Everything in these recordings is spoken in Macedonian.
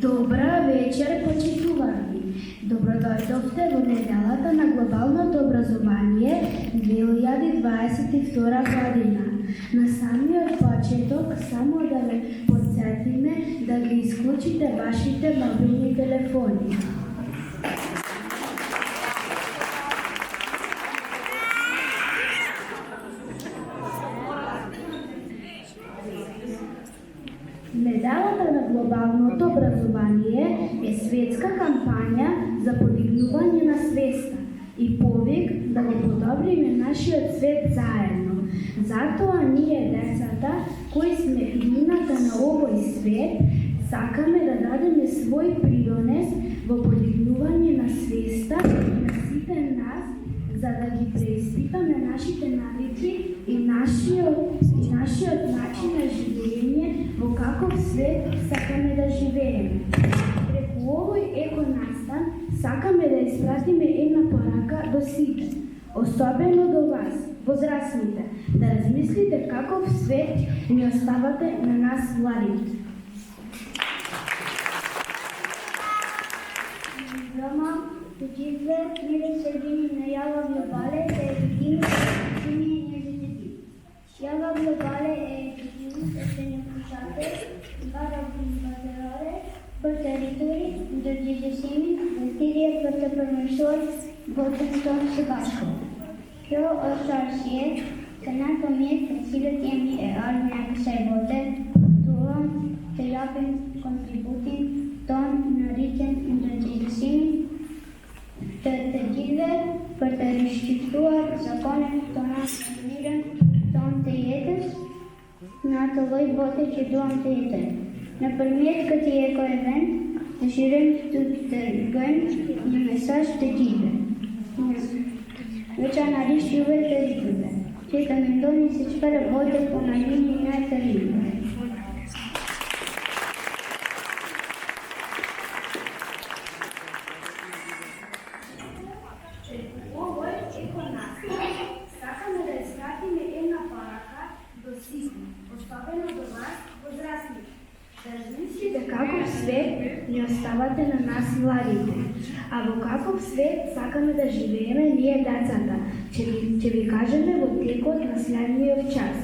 Добра вечер, почитувани. Добродојдовте во неделата на глобалното образование 2022 година. На самиот почеток само да ве подсетиме да ги исклучите вашите мобилни телефони. Неделата на глобалното образование е светска кампања за подигнување на свеста и повик да го подобриме нашиот свет заедно. Затоа ние, децата, кои сме иднината на овој свет, сакаме да дадеме свој придонес во подигнување на свеста на сите нас, за да ги преиспитаме нашите навици и нашиот начин на живење во каков свет сакаме да живееме. Преку овој еконастан сакаме да испратиме една порака до сите, особено до вас, возрастните, да размислите каков свет ни оставате на нас младите. Дома, учителе, миле средини на Јава Глобале се ефективно изучение езици. Јава Глобале е ефективно естење слушател, бара базарале, по територии, до дизесими, ентирија пата промишор, Ботенстон Сегашко. Kjo është arsye se na fëmijët të cilët jemi e ardhmja e kësaj bote, duam të japim kontributin ton në rritjen e ndërgjegjësimit të gjithëve për të rishqyrtuar zakonet tona në mënyrën tonë të jetës në atë lloj bote që duam të jetojmë. Nëpërmjet këtij eko-event, dëshirojmë të dërgojmë një mesazh të gjithëve. Veçanërisht juve të rritëve, që të mendoni se çfarë bote po na jini ne të rritëve. Овој еконастан сакаме да испратиме една порака до сите, особено до вас, возрастните. Да размислите каков свет ни оставате на нас младите, а во каков свет сакаме да живееме ние децата, ќе ви кажеме во текот на следниот час.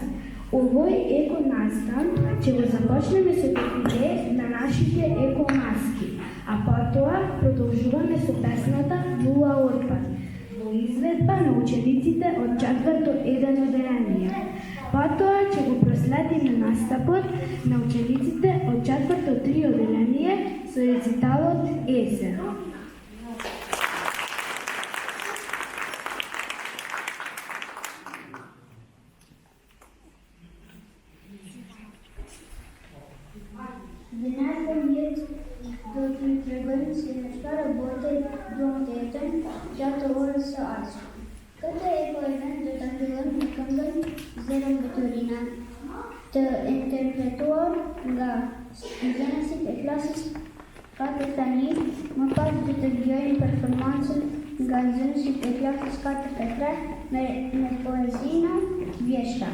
Овој еконастан ќе го започнеме со дефиле на нашите екомаски, а потоа продолжуваме со песната Нула отпад, во изведба на учениците од 4-то 1 одделение. Потоа ќе го проследиме настапот на учениците од 4-то 3 одделение со рециталот Есе. Денес фамилијат до të tregojmë se në çfarë bote duam të jetojmë gjatë orës së ardhshme. Këtë eko-event do ta fillojmë me këngën Zero Buturina, të interpretuar nga nxënësit e klasës 4 tani, më pas do të dëgjojmë performancën nga nxënësit e klasës 4 me poezinë Vjeshta.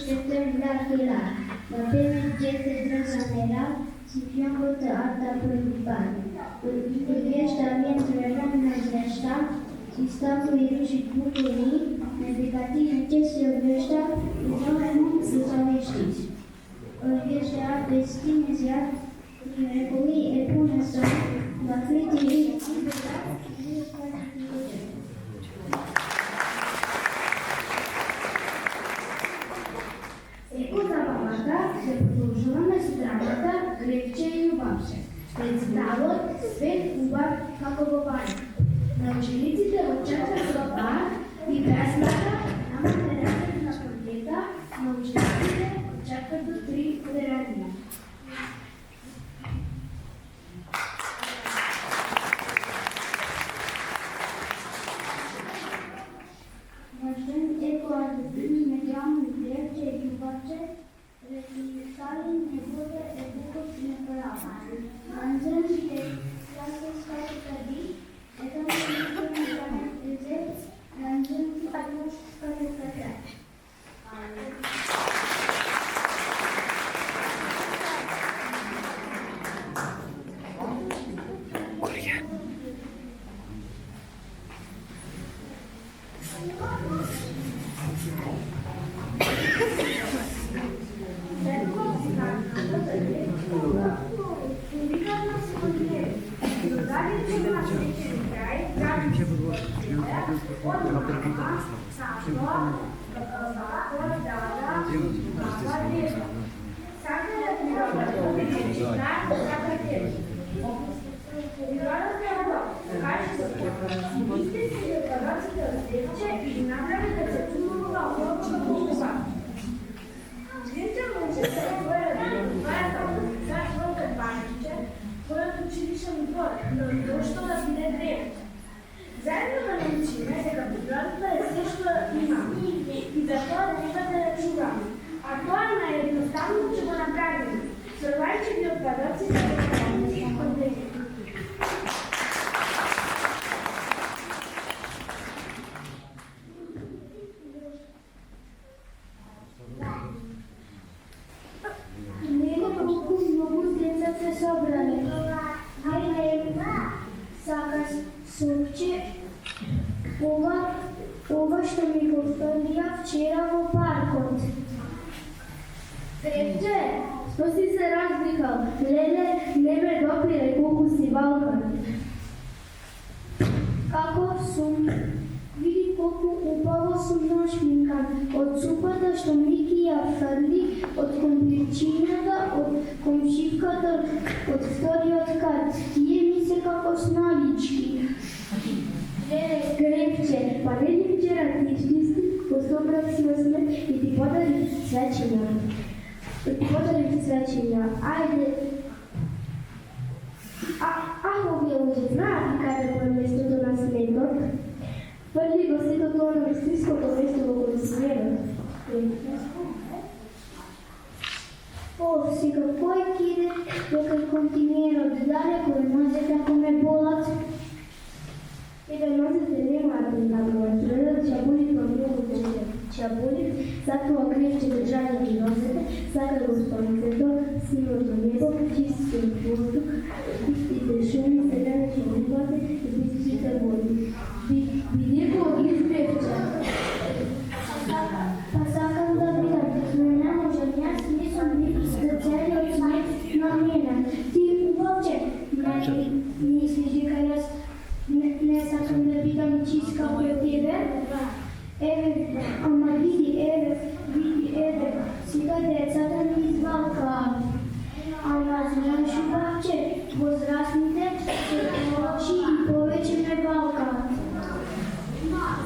świetlem dla chwila. Na tym dzieci droga nera, si fianco te alta proibban. Wyjeżdża więc rewenna zreszta, si stawu i ruszy dwukuni, negatywnie cię się objeżdża i trochę mógł się zamieścić. Odjeżdża bezkinny zjad, reguły i pune są, na chwycie i Секунда мамата се продолжуваме с драмата Гревче и Убавче. Представот свет убав како во бања. На учениците очекува добар и бесплатна, ама терапија на пакета, на учениците очекува до 3 терапија. Naszym ekoartyzmem medialnym Grzewcze i Ubawcze reprezentowali niewodę epoków nieprawa. Nadzem się klasy stali wtedy, to nie jest nadzem się almoś stali wtedy. Zajedno da naučime дека природата е се што имаме и за тоа треба да ја чуваме. А тоа наједноставно ќе го направиме. Сорвајќи ги отпадоците од легите. Многу деца се собрали. Сакаш супче, ова што ми го оставија вчера во паркот. Гревче, што си се раздихал? Леле, не ме допире колку си валкан. Како сум, види колку убаво сум нашминкан. Од супата што Мики ја фрли, од компличината, од комшивката, од вториот кат. Тие ми се како сналички. Гревче, па не ли вчера ти изчисти, пособрав си осме и ти подарих свечења. Ајде. Ако вие уже знаат каде го е местото на сметот, фрли го сето тоа на австриското место во кој сменот. Сега кој киде дека континуират далеко и нозете ако ме болат? Сега нозете немаат да го отредат, ќе боли тоа многу земје. Ќе боли, затоа Гревче држање ги нозете, сака го сонцето, сивото небо, чистиот воздух, чистите шуми, зелените рибите и чистите води. Биди го ги Гревче. Па сакам да видам, но не можам, јас не сум ни за целиот свет на мене. Ти Убавче, мислиш дека јас не сакам да видам чист како е тебе? Еве, ама види, еве, сега децата ми извалкаат. Ама знаеш Убавче, возрастните се повече и повеќе ме валкаат.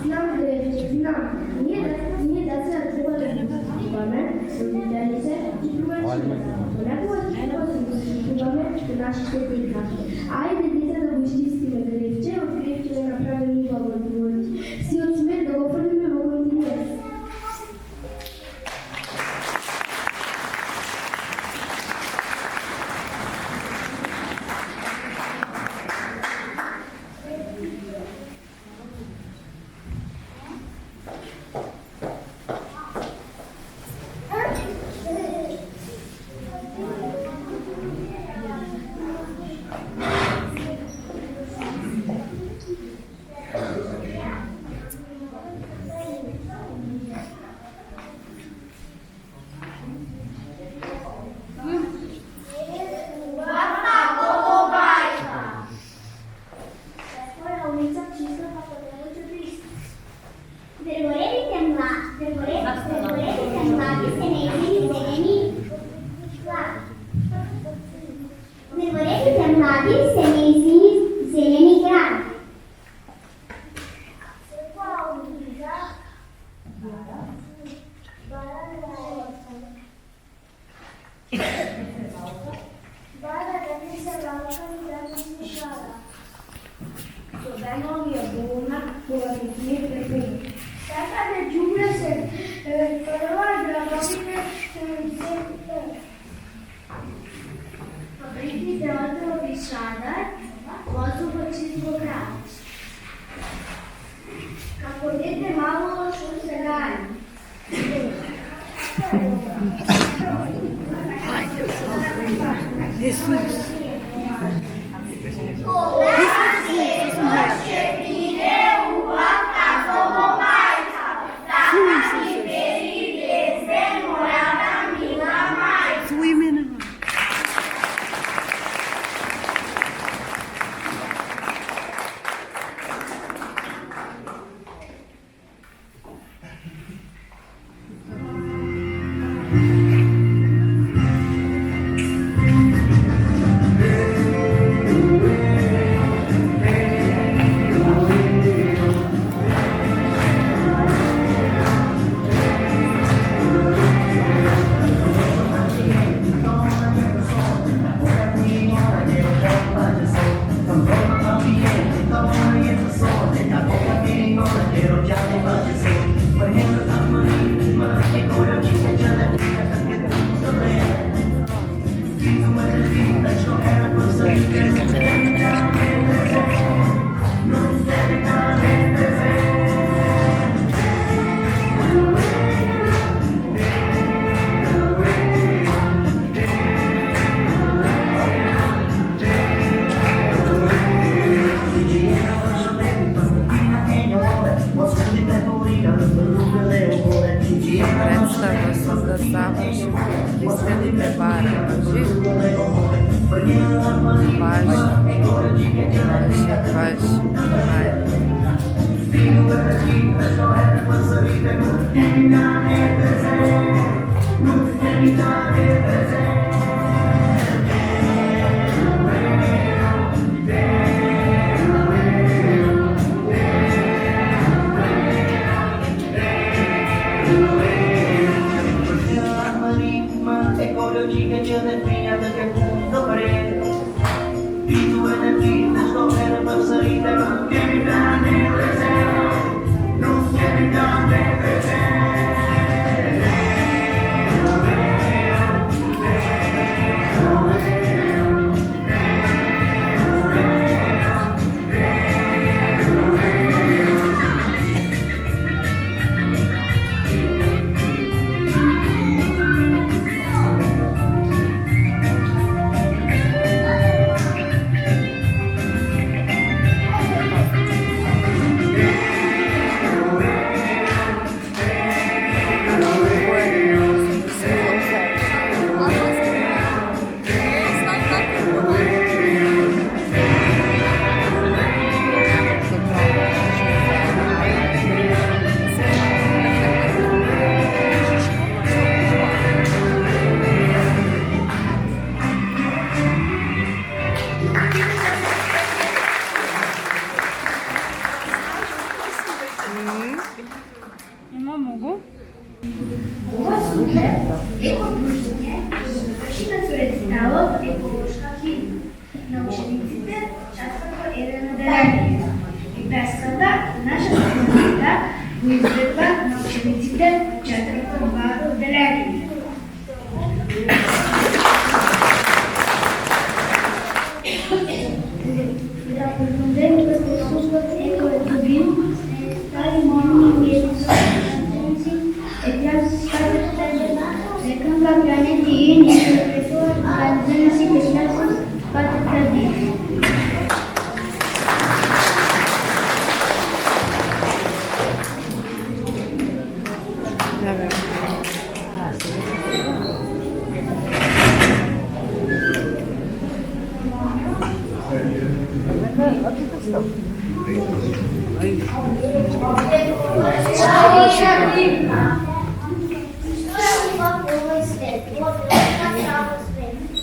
Знам, Гревче, знам. Ние деца треба да ги спиваме, родителите и првачите. Понекогаш треба да ги спиваме до нашите приказки. Ајде деца да го изчистиме Гревче, од Гревче да направиме убаво дворице. Си од смет да го фрлиме во континент. Nel volete fermati se nei zeleni grani. State giure se parola della bambina Fabrici teatro visada, vozu počistko kraj. Kako dete malo što se radi. Predstavlja se da završimo ispred bara Na učenicите частата е на дарение. И песката, наша спомена, го изгледва на учениците в четвърто база отделение. Да преподем да слушат еко един, стари моми и тя се става стежена, некъм планети и не се пресуват, да не си пешлясат, пътят преди. Ay.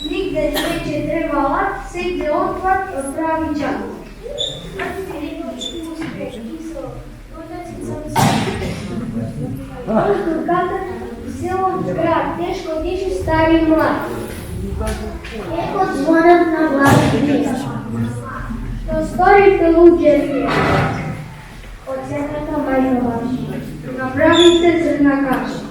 Nigde neće trebala se gdje otpad odpravi čak. Kada село град, тежко дише стари млад. Еко звонат на главите. Што сторите луѓе? Од цената мајка ваша. Направите црна каша.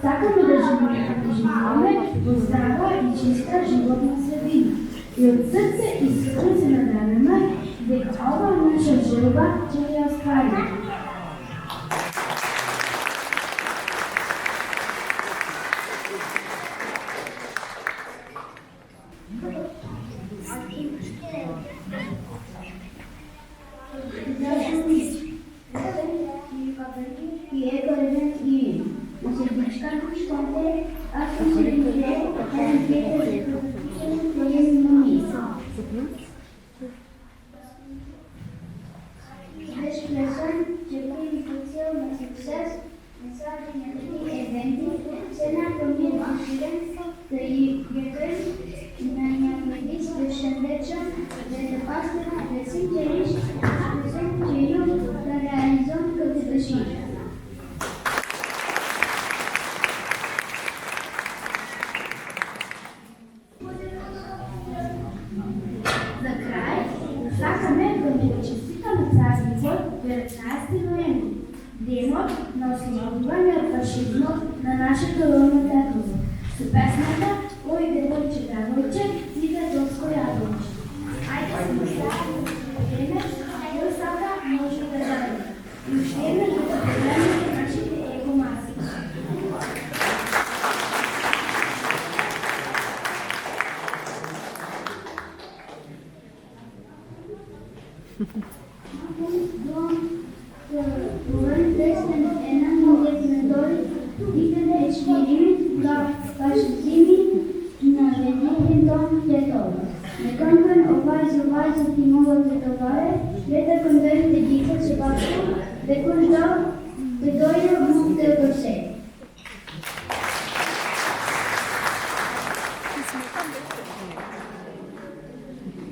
Сакаме да живееме во здрава и чиста животна средина. И од срце искрено се надеваме дека ова наша желба ќе ја остварим. Денот на ослободување од фашизмот на нашето родно татово. С песната "Ой, девойче, девойче, иде доско јадовче". Ајде сме заедно да време, кој сака може да даде. И уште еднаш да погледнете нашите еко-маски.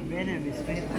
Bene, mi aspetta.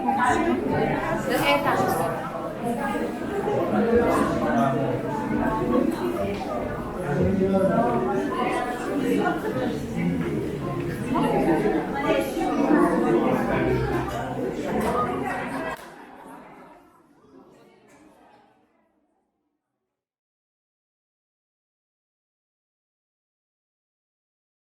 Eta.